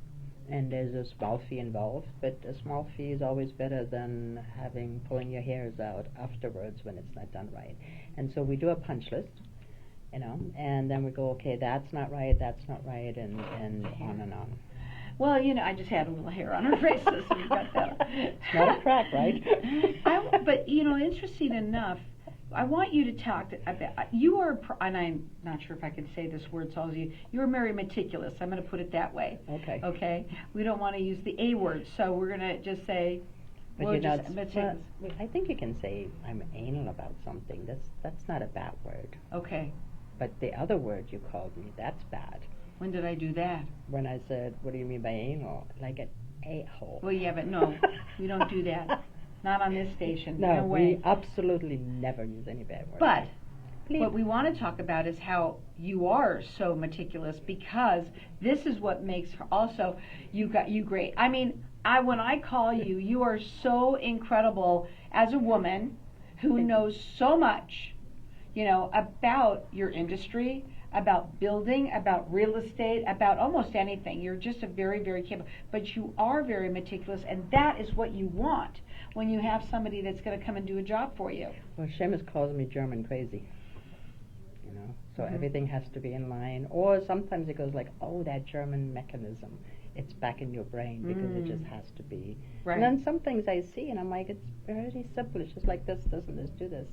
and there's a small fee involved, but a small fee is always better than pulling your hairs out afterwards when it's not done right. And so we do a punch list, and then we go, okay, that's not right, and on and on. Well, I just had a little hair on her face, so we got that. It's not a crack, right? But, interesting enough, I want you to talk about, you are, and I'm not sure if I can say this word, so you're very meticulous. I'm going to put it that way. Okay. Okay? We don't want to use the A word, so we're going to just say, But meticulous. I think you can say I'm anal about something. That's not a bad word. Okay. But the other word you called me, that's bad. When did I do that? When I said, what do you mean by anal? Like an a-hole. Well, yeah, but no, we don't do that. Not on this station. No, way. we absolutely never use any bad words. But Please. what we want to talk about is how you are so meticulous, because this is what makes also you great. I mean, when I call you, you are so incredible as a woman who knows so much, about your industry, about building, about real estate, about almost anything. You're just a very, very capable, but you are very meticulous, and that is what you want when you have somebody that's going to come and do a job for you. Well, Seamus calls me German crazy. You know, so Mhm. everything has to be in line. Or sometimes it goes like, oh, that German mechanism. It's back in your brain because it just has to be. Right. And then some things I see and I'm like, it's very simple. It's just like this, doesn't this, do this.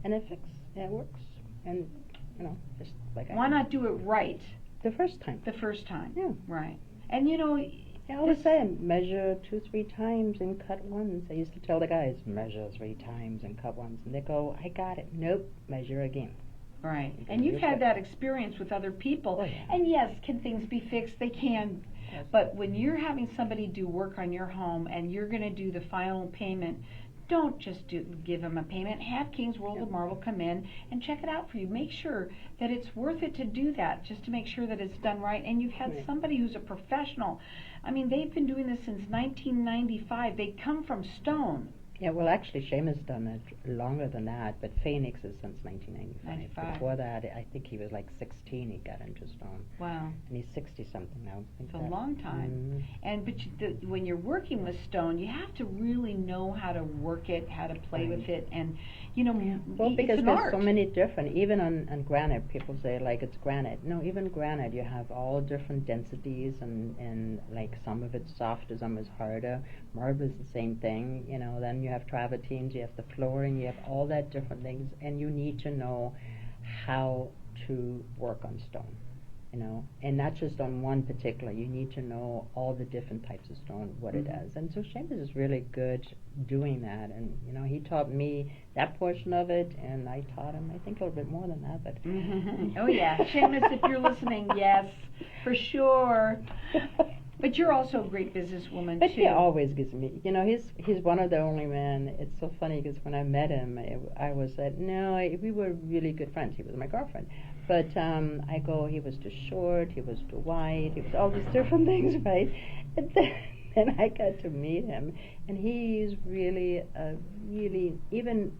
And it works. And, you know, just like Why not do it right the first time? the first time? Yeah. Right. And you know, I always say, measure 2-3 times and cut once. I used to tell the guys, measure 3 times and cut once. And they go, I got it. Nope, measure again. Right. And you've had that experience with other people. Oh, yeah. And yes, can things be fixed? They can. Yes. But when you're having somebody do work on your home and you're going to do the final payment, don't just give them a payment. Have King's World of Marble come in and check it out for you. Make sure that it's worth it to do that, just to make sure that it's done right. And you've had somebody who's a professional. I mean, they've been doing this since 1995. They come from stone. Yeah, well, actually, Seamus done it longer than that, but Phoenix is since 1995. 95. Before that, I think he was like 16. He got into stone, Wow. and he's 60-something now. It's a long time. And but when you're working with stone, you have to really know how to work it, how to play with it, and you know, well, because it's an there's art. so many different. Even on granite, people say like it's granite. No, even granite, you have all different densities, and like some of it's softer, some is harder. Marble is the same thing. You know, then you have travertines, you have the flooring, you have all that different things, and you need to know how to work on stone. You know, and not just on one particular. You need to know all the different types of stone, what it does. And so Seamus is really good doing that. And you know, he taught me that portion of it, and I taught him, I think, a little bit more than that. But Oh yeah, Seamus, if you're listening, yes, for sure. But you're also a great businesswoman But too. he always gives me, you know, he's one of the only men. It's so funny because when I met him, I was said, no, we were really good friends. He was my girlfriend. But I go, he was too short, he was too wide, he was all these different things, right? And then I got to meet him, and he's really, even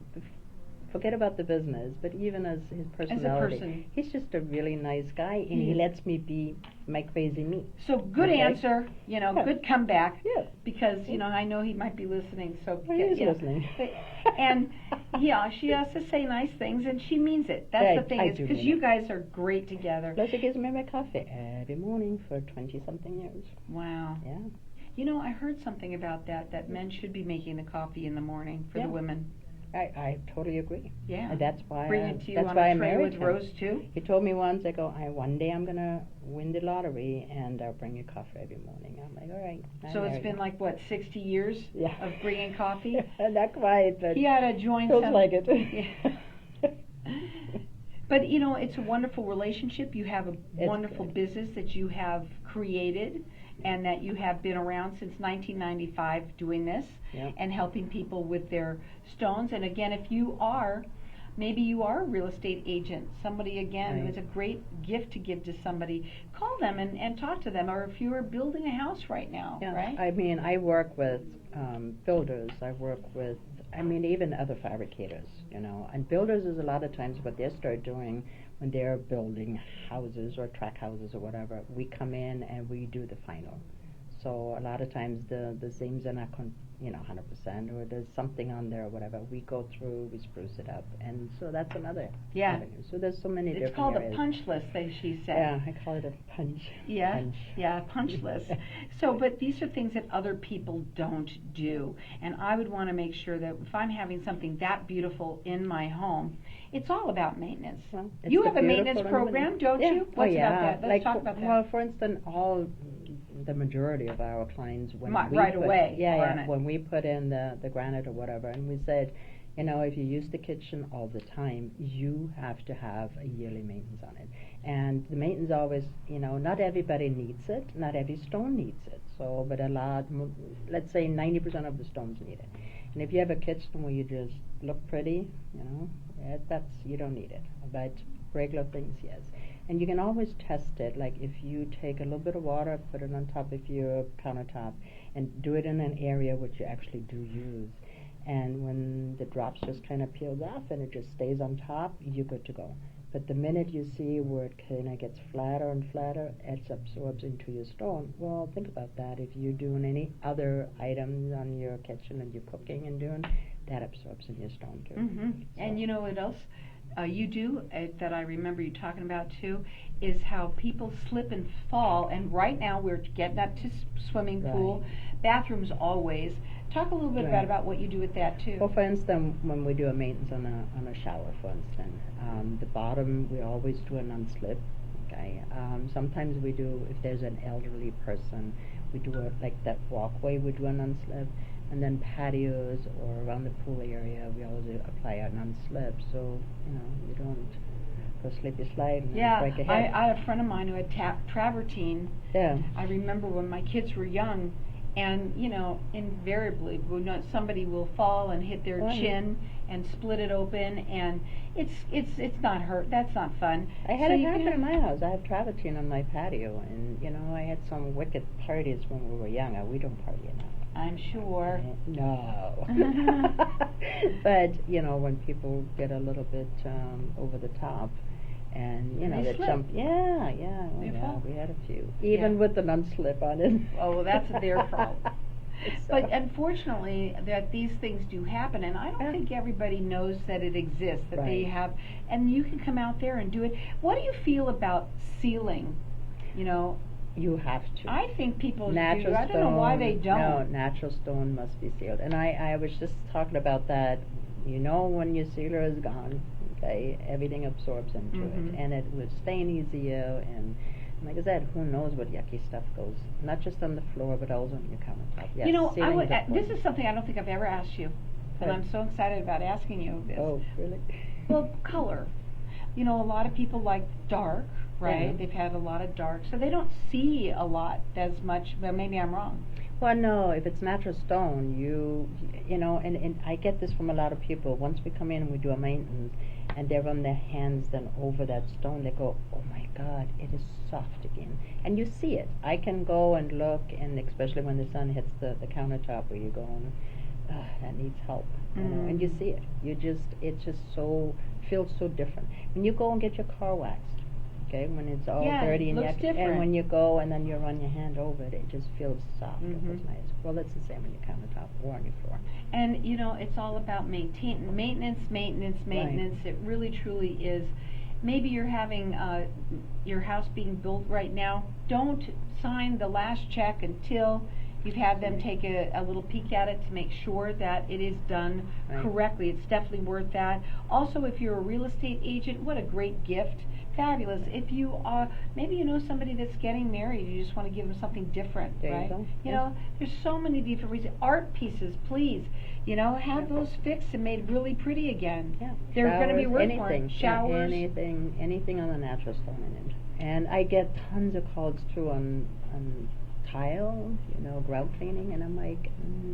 forget about the business, but even as his personality, person. he's just a really nice guy, and he lets me be my crazy me. So good answer, you know, Yeah. good comeback. Yeah. Because, you know, I know he might be listening, so He is you know. listening. And yeah, she has to say nice things, and she means it. That's Yeah, the thing, I is do because mean you it. guys are great together. Plus, he gives me my coffee every morning for 20-something years. Wow. Yeah. You know, I heard something about that men should be making the coffee in the morning for Yeah. the women. I totally agree. Yeah. And that's why Bring it to you that's on why a I tray married with him. Rose too. He told me once, I go, one day I'm gonna win the lottery and I'll bring you coffee every morning. I'm like, all right. I So it's married been him. like what, 60 years Yeah. of bringing coffee? Not quite, but He ought to join feels some. like it. Yeah. But you know, it's a wonderful relationship. You have a It's wonderful good. business that you have created, and that you have been around since 1995 doing this Yep. and helping people with their stones. And again, if you are, maybe you are a real estate agent, somebody again who Right. has a great gift to give to somebody, call them and talk to them. Or if you are building a house right now, Yeah, right? I mean, I work with builders. I work with, I mean, even other fabricators, you know. And builders is a lot of times what they start doing when they're building houses or track houses or whatever. We come in and we do the final. So a lot of times the seams are not, 100%, or there's something on there or whatever. We go through, we spruce it up, and so that's another Yeah. avenue. So there's so many It's different called areas. a punch list, she said. Yeah, I call it a punch. Yeah, Punch. yeah, punch list. So, but these are things that other people don't do. And I would want to make sure that if I'm having something that beautiful in my home, it's all about maintenance. Well, it's You the have a maintenance beautiful and the- program, don't Yeah. you? What's oh, yeah. about that? Let's like talk for, about that. Well, for instance, the majority of our clients, when we Right put, away yeah, are on yeah, it. when we put in the granite or whatever, and we said, you know, if you use the kitchen all the time, you have to have a yearly maintenance on it. And the maintenance always, you know, not everybody needs it, not every stone needs it. So, but let's say 90% of the stones need it. And if you have a kitchen where you just look pretty, you know, you don't need it. But regular things, yes. And you can always test it, like if you take a little bit of water, put it on top of your countertop, and do it in an area which you actually do use. And when the drops just kind of peels off and it just stays on top, you're good to go. But the minute you see where it kind of gets flatter and flatter, it absorbs into your stone. Well, think about that. If you're doing any other items on your kitchen and you're cooking and doing, that absorbs in your stone too. And you know what else you do that I remember you talking about too, is how people slip and fall. And right now we're getting up to swimming pool, bathrooms always. Talk a little bit about what you do with that too. Well, for instance, when we do a maintenance on a shower, for instance, the bottom we always do an unslip. Okay. Sometimes we do, if there's an elderly person, we do it like that walkway. We do an unslip, and then patios or around the pool area, we always apply an unslip. So you don't go slippy slide and break a head. I had a friend of mine who had travertine. Yeah. I remember when my kids were young. And invariably, somebody will fall and hit their chin and split it open, and it's not hurt. That's not fun. I had it happen in my house. I have travertine on my patio, and I had some wicked parties when we were younger. We don't party now. I'm sure. No. But when people get a little bit over the top. And they jump. Yeah, we had a few. Even with the non-slip on it. Oh, well, that's their fault. But unfortunately, that these things do happen, and I don't think everybody knows that it exists. That they have, and you can come out there and do it. What do you feel about sealing? You have to. I think people natural do. I don't know why they don't. No, natural stone must be sealed. And I was just talking about that. When your sealer is gone. Okay, everything absorbs into it, and it will stain easier. And like I said, who knows what yucky stuff goes, not just on the floor, but also on your countertop. Yes, this is something I don't think I've ever asked you, and I'm so excited about asking you this. Oh, really? Well, color. A lot of people like dark, right? Yeah. They've had a lot of dark, so they don't see a lot as much. But maybe I'm wrong. Well, no, if it's natural stone, and I get this from a lot of people. Once we come in and we do a maintenance, and they run their hands then over that stone, they go, oh my God, it is soft again. And you see it. I can go and look, and especially when the sun hits the countertop where you're going, that needs help. And you see it. It just feels so different. When you go and get your car waxed, okay, when it's all dirty and looks different. And when you go and then you run your hand over it, it just feels soft. It feels nice. Well, that's the same on your countertop or on your floor. And it's all about maintenance. Right. It really truly is. Maybe you're having your house being built right now. Don't sign the last check until you've had them take a little peek at it to make sure that it is done correctly. It's definitely worth that. Also, if you're a real estate agent, what a great gift. Fabulous. If you maybe you know somebody that's getting married, you just want to give them something different, there right? You go. There's so many different reasons. Art pieces, please. Have those fixed and made really pretty again. Yeah. They're going to be worth anything. more. Showers. Anything on the natural stone in it. And I get tons of calls too on tile, grout cleaning, and I'm like,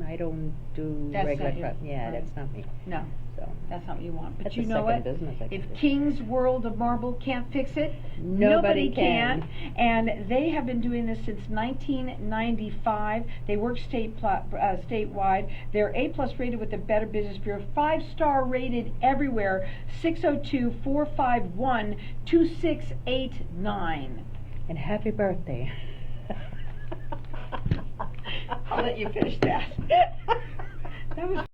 I don't do That's regular not you. grout. Yeah, Right. That's not me. No. So That's not what you want. But that's you the know what? second business I can If do. King's World of Marble can't fix it, Nobody can. And they have been doing this since 1995. They work statewide. They're A+ rated with the Better Business Bureau. 5-star rated everywhere. 602-451-2689. And happy birthday. I'll let you finish that.